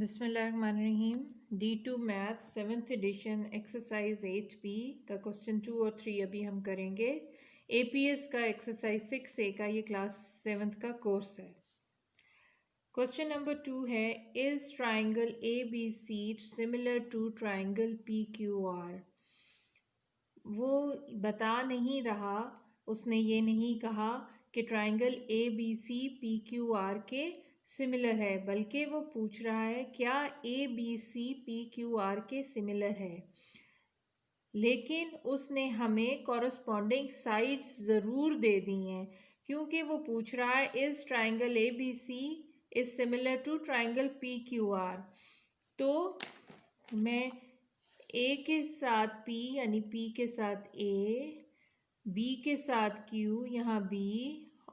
बिस्मिल्लाहिर्रहमानिर्रहीम। D2 math 7th addition exercise 8B का question 2 और 3 अभी हम करेंगे। APS का एक्सरसाइज 6A का ये क्लास 7th का कोर्स है। क्वेश्चन नंबर 2 है, is triangle ABC similar to triangle PQR। वो बता नहीं रहा, उसने ये नहीं कहा कि ट्राइंगल ABC PQR के सिमिलर है, बल्कि वो पूछ रहा है क्या ABC PQR के सिमिलर है। लेकिन उसने हमें कॉरस्पॉन्डिंग साइड्स ज़रूर दे दी हैं, क्योंकि वो पूछ रहा है इस triangle ABC is similar to triangle PQR। तो मैं A के साथ P यानी P के साथ A, B के साथ Q यहाँ B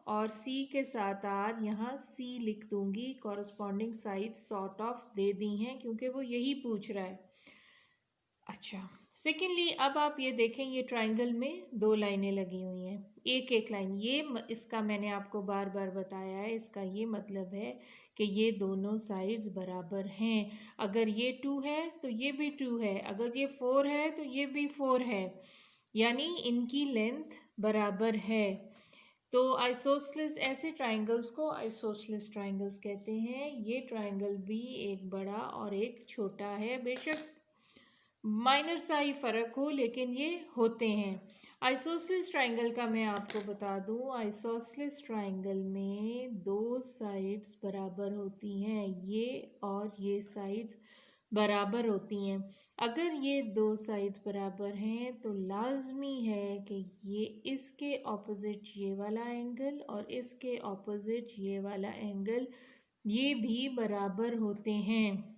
और C के साथ R यहाँ C लिख दूंगी। कॉरस्पॉन्डिंग साइड सॉर्ट ऑफ दे दी हैं क्योंकि वो यही पूछ रहा है। अच्छा, सेकेंडली अब आप ये देखें, ये ट्राइंगल में दो लाइनें लगी हुई हैं, एक एक लाइन। ये इसका मैंने आपको बार बार बताया है, इसका ये मतलब है कि ये दोनों साइड्स बराबर हैं। अगर ये 2 है तो ये भी 2 है, अगर ये 4 है तो ये भी 4 है, यानी इनकी लेंथ बराबर है। तो आइसोसेलेस, ऐसे ट्राइंगल्स को आइसोसेलेस ट्राइंगल्स कहते हैं। ये ट्राइंगल भी एक बड़ा और एक छोटा है, बेशक माइनर सा ही फ़र्क हो, लेकिन ये होते हैं। आइसोसेलेस ट्राइंगल का मैं आपको बता दूं, आइसोसेलेस ट्राइंगल में दो साइड्स बराबर होती हैं, ये और ये साइड्स बराबर होती हैं। अगर ये दो साइड्स बराबर हैं तो लाजमी है कि ये इसके ऑपोजिट ये वाला एंगल और इसके ऑपोजिट ये वाला एंगल ये भी बराबर होते हैं।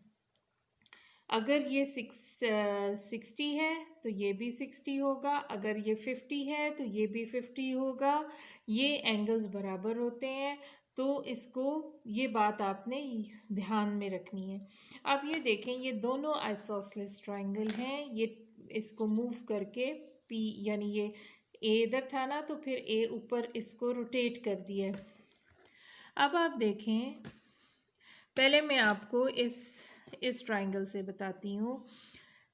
अगर ये 60 है तो ये भी 60 होगा, अगर ये 50 है तो ये भी 50 होगा। ये एंगल्स बराबर होते हैं, तो इसको, ये बात आपने ध्यान में रखनी है। अब ये देखें, ये दोनों आइसोसेलेस ट्राइंगल हैं। ये इसको मूव करके P यानी ये A इधर था ना, तो फिर A ऊपर इसको रोटेट कर दिया। अब आप देखें, पहले मैं आपको इस ट्राइंगल से बताती हूँ।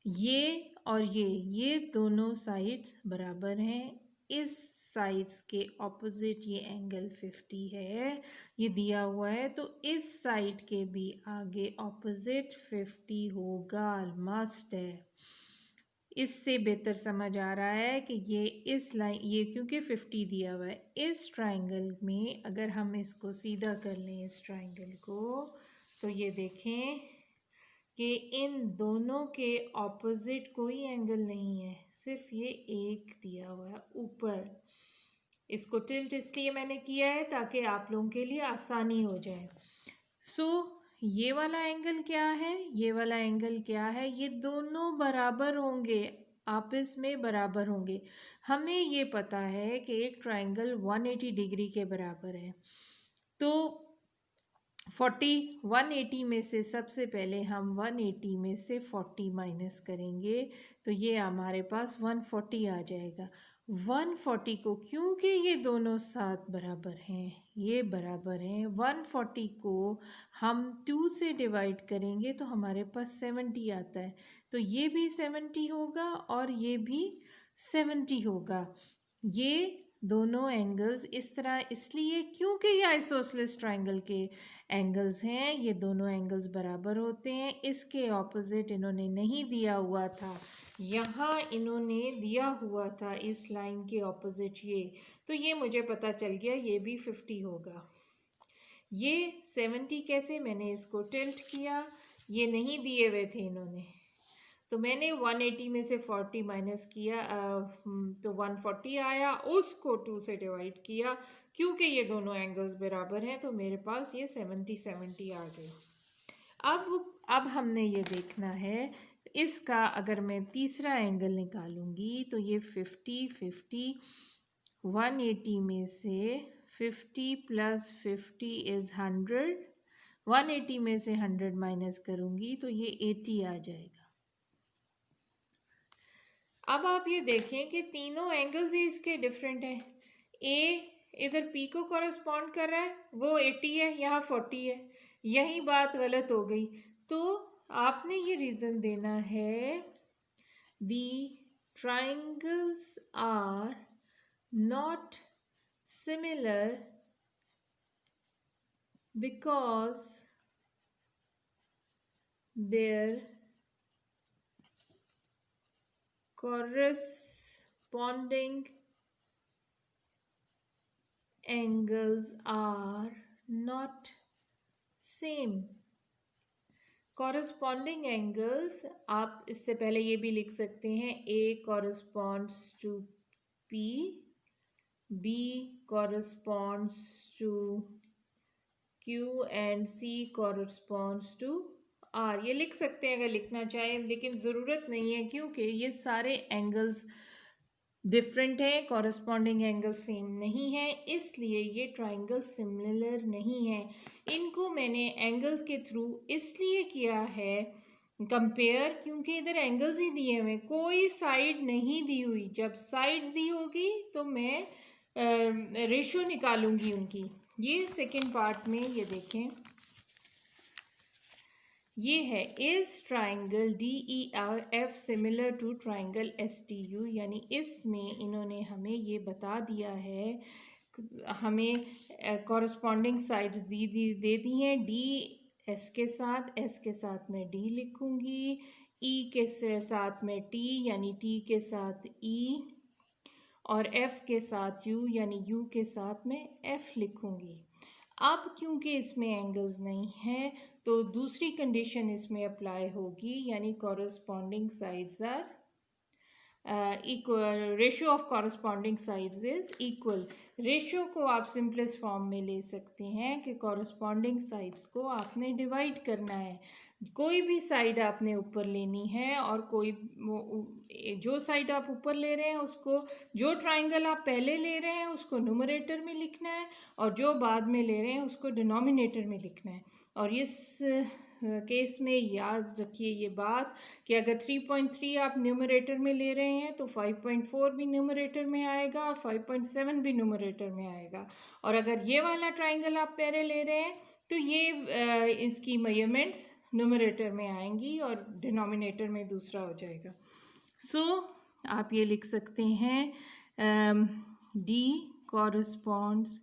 ये और ये दोनों साइड्स बराबर हैं। इस साइड्स के ऑपोजिट ये एंगल 50 है, ये दिया हुआ है, तो इस साइड के भी आगे ऑपोजिट 50 होगा, मस्ट है। इससे बेहतर समझ आ रहा है कि ये इस लाइन, ये क्योंकि 50 दिया हुआ है, इस ट्राइंगल में अगर हम इसको सीधा कर लें इस ट्राइंगल को, तो ये देखें कि इन दोनों के ऑपोजिट कोई एंगल नहीं है, सिर्फ ये एक दिया हुआ है ऊपर। इसको टिल्ट इसलिए मैंने किया है ताकि आप लोगों के लिए आसानी हो जाए। सो ये वाला एंगल क्या है, ये वाला एंगल क्या है, ये दोनों बराबर होंगे, आपस में बराबर होंगे। हमें ये पता है कि एक ट्राइंगल 180 डिग्री के बराबर है, तो 180 में से सबसे पहले हम 180 में से 40 माइनस करेंगे, तो ये हमारे पास 140 आ जाएगा। 140 को, क्योंकि ये दोनों साथ बराबर हैं, ये बराबर हैं, 140 को हम 2 से डिवाइड करेंगे तो हमारे पास 70 आता है, तो ये भी 70 होगा और ये भी 70 होगा। ये दोनों एंगल्स इस तरह इसलिए क्योंकि ये आइसोसेलेस ट्राइंगल के एंगल्स हैं, ये दोनों एंगल्स बराबर होते हैं। इसके ऑपोजिट इन्होंने नहीं दिया हुआ था, यहाँ इन्होंने दिया हुआ था इस लाइन के ऑपोजिट ये, तो ये मुझे पता चल गया ये भी 50 होगा। ये 70 कैसे, मैंने इसको टिल्ट किया, ये नहीं दिए हुए थे इन्होंने, तो मैंने 180 में से 40 माइनस किया, तो 140 आया, उसको 2 से डिवाइड किया, क्योंकि ये दोनों एंगल्स बराबर हैं तो मेरे पास ये 70 आ गए। अब हमने ये देखना है, इसका अगर मैं तीसरा एंगल निकालूंगी तो ये 50 180 में से 50 प्लस 50 इज़ 100, 180 में से 100 माइनस करूँगी तो ये 80 आ जाएगा। अब आप ये देखें कि तीनों एंगल्स ही इसके डिफरेंट हैं। ए इधर पी को कॉरस्पॉन्ड कर रहा है, वो 80 है, यहाँ 40 है, यही बात गलत हो गई। तो आपने ये रीज़न देना है the triangles are not similar because their corresponding angles are not same. Corresponding angles आप इससे पहले ये भी लिख सकते हैं A corresponds to P, B corresponds to Q and C corresponds to R. ये लिख सकते हैं अगर लिखना चाहें, लेकिन ज़रूरत नहीं है क्योंकि ये सारे एंगल्स डिफरेंट है, कॉरस्पॉन्डिंग एंगल सेम नहीं है, इसलिए ये ट्राइंगल सिमिलर नहीं है। इनको मैंने एंगल्स के थ्रू इसलिए किया है कंपेयर, क्योंकि इधर एंगल्स ही दिए हुए, कोई साइड नहीं दी हुई। जब साइड दी होगी तो मैं रेशो निकालूंगी उनकी। ये सेकंड पार्ट में ये देखें, ये है is triangle D E R F similar to triangle S T U, यानी इसमें इन्होंने हमें ये बता दिया है, हमें कॉरस्पॉन्डिंग साइड्स दे दी हैं। डी एस के साथ मैं डी लिखूंगी, ई के साथ में टी यानी टी के साथ ई, और एफ के साथ यू यानी यू के साथ में एफ लिखूंगी। अब क्योंकि इसमें एंगल्स नहीं है तो दूसरी कंडीशन इसमें अप्लाई होगी, यानी corresponding sides are equal, ratio of corresponding sides is equal. Ratio को आप सिंपलेस्ट फॉर्म में ले सकते हैं कि कॉरस्पॉन्डिंग साइड्स को आपने डिवाइड करना है। कोई भी साइड आपने ऊपर लेनी है और कोई जो साइड आप ऊपर ले रहे हैं उसको, जो ट्राइंगल आप पहले ले रहे हैं उसको न्यूमरेटर में लिखना है और जो बाद में ले रहे हैं उसको डिनोमिनेटर में लिखना है। और इस केस में याद रखिए ये बात कि अगर 3.3 आप न्यूमरेटर में ले रहे हैं तो 5.4 भी न्यूमरेटर में आएगा और 5.7 भी न्यूमरेटर में आएगा। और अगर ये वाला ट्राइंगल आप पहले ले रहे हैं तो ये इसकी मेजरमेंट्स न्यूमरेटर में आएंगी और डिनोमिनेटर में दूसरा हो जाएगा। सो आप ये लिख सकते हैं D corresponds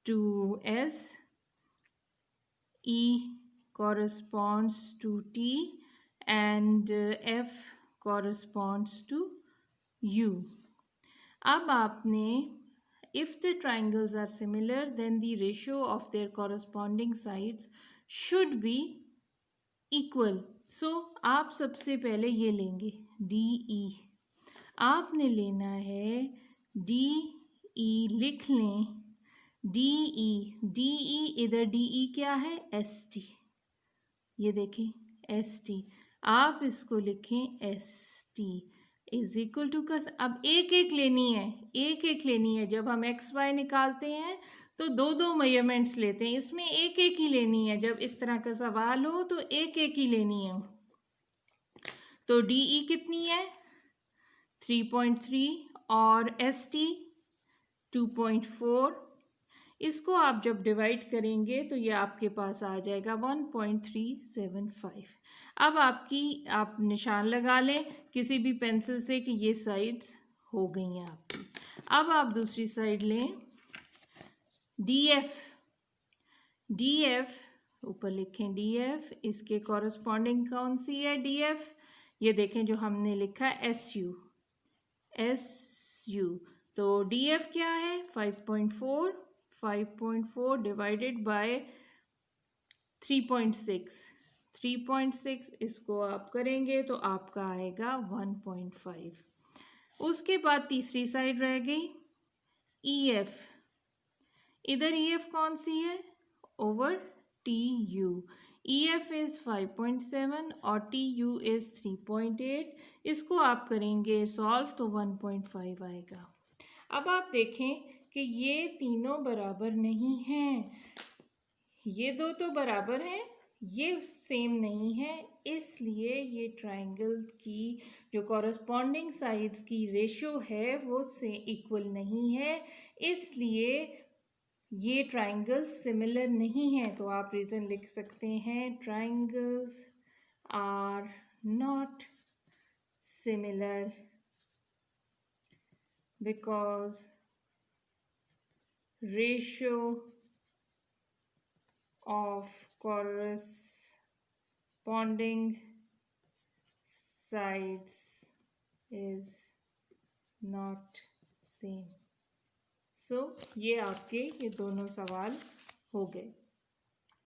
to S, E corresponds to T and F corresponds to U. अब आपने if the triangles are similar then the ratio of their corresponding sides should be equal. So आप सबसे पहले ये लेंगे DE, आपने लेना है DE, लिख लें DE, इधर DE क्या है ST, ये देखें ST, आप इसको लिखें ST इज इक्वल टू का। अब एक एक लेनी है, जब हम XY निकालते हैं तो दो मेजरमेंट्स लेते हैं, इसमें एक एक ही लेनी है। जब इस तरह का सवाल हो तो एक एक ही लेनी है। तो DE कितनी है 3.3 और ST 2.4। इसको आप जब डिवाइड करेंगे तो ये आपके पास आ जाएगा 1.375। अब आप निशान लगा लें किसी भी पेंसिल से कि ये साइड्स हो गई हैं आपकी। अब आप दूसरी साइड लें DF, ऊपर लिखें DF, इसके कॉरस्पॉन्डिंग कौन सी है DF, ये देखें जो हमने लिखा है SU। तो DF क्या है 5.4 डिवाइडेड बाय 3.6, इसको आप करेंगे तो आपका आएगा 1.5। उसके बाद तीसरी साइड रह गई EF, इधर EF कौन सी है ओवर TU। EF इज 5.7 और TU इज 3.8, इसको आप करेंगे सॉल्व तो 1.5 आएगा। अब आप देखें कि ये तीनों बराबर नहीं हैं, ये दो तो बराबर हैं, ये सेम नहीं है, इसलिए ये ट्राइंगल की जो कॉरस्पॉन्डिंग साइड्स की रेशियो है वो से इक्वल नहीं है, इसलिए ये ट्राइंगल्स सिमिलर नहीं हैं। तो आप रीज़न लिख सकते हैं triangles are not similar because ratio of corresponding sides is not same. So ये आपके ये दोनों सवाल हो गए.